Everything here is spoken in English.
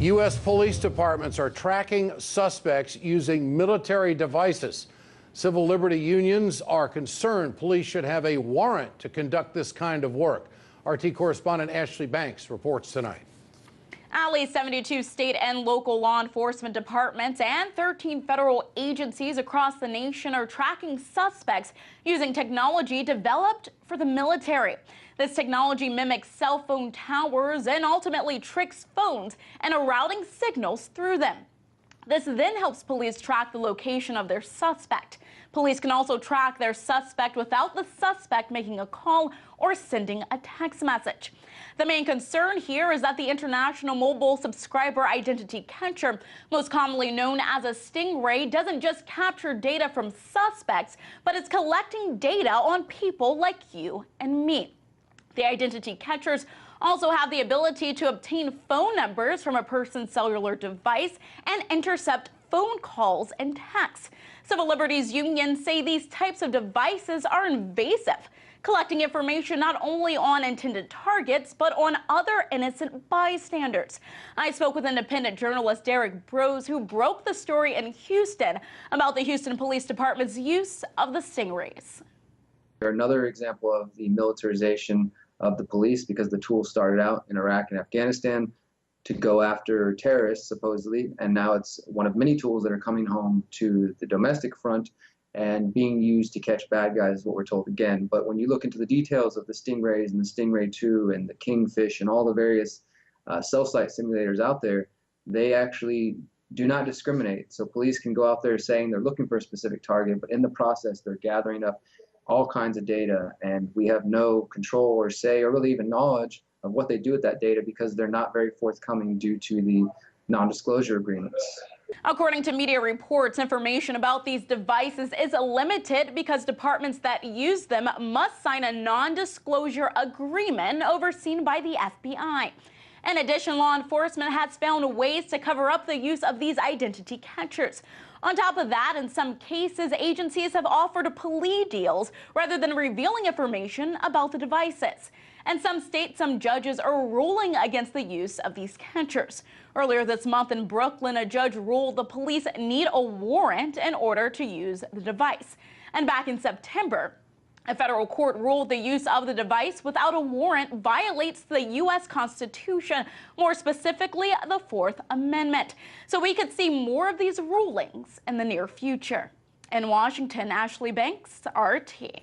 U.S. police departments are tracking suspects using military devices. Civil liberty unions are concerned police should have a warrant to conduct this kind of work. RT correspondent Ashlee Banks reports tonight. Ashlee, 72 state and local law enforcement departments and 13 federal agencies across the nation are tracking suspects using technology developed for the military. This technology mimics cell phone towers and ultimately tricks phones and routing signals through them. This then helps police track the location of their suspect. Police can also track their suspect without the suspect making a call or sending a text message. The main concern here is that the International Mobile Subscriber Identity Catcher, most commonly known as a Stingray, doesn't just capture data from suspects, but it's collecting data on people like you and me. The identity catchers also have the ability to obtain phone numbers from a person's cellular device and intercept phone calls and texts. Civil liberties unions say these types of devices are invasive, collecting information not only on intended targets, but on other innocent bystanders. I spoke with independent journalist Derek Brose, who broke the story in Houston about the Houston Police Department's use of the Stingrays. Another example of the militarization of the police, because the tool started out in Iraq and Afghanistan to go after terrorists, supposedly, and now it's one of many tools that are coming home to the domestic front and being used to catch bad guys, is what we're told again. But when you look into the details of the Stingrays and the Stingray 2 and the Kingfish and all the various cell site simulators out there, they actually do not discriminate. So police can go out there saying they're looking for a specific target, but in the process they're gathering up all kinds of data, and we have no control or say or really even knowledge of what they do with that data because they're not very forthcoming due to the non-disclosure agreements. According to media reports, information about these devices is limited because departments that use them must sign a non-disclosure agreement overseen by the FBI. In addition, law enforcement has found ways to cover up the use of these identity catchers. On top of that, in some cases, agencies have offered plea deals rather than revealing information about the devices. In some states, some judges are ruling against the use of these catchers. Earlier this month in Brooklyn, a judge ruled the police need a warrant in order to use the device. And back in September, a federal court ruled the use of the device without a warrant violates the U.S. Constitution, more specifically the Fourth Amendment. So we could see more of these rulings in the near future. In Washington, Ashlee Banks, RT.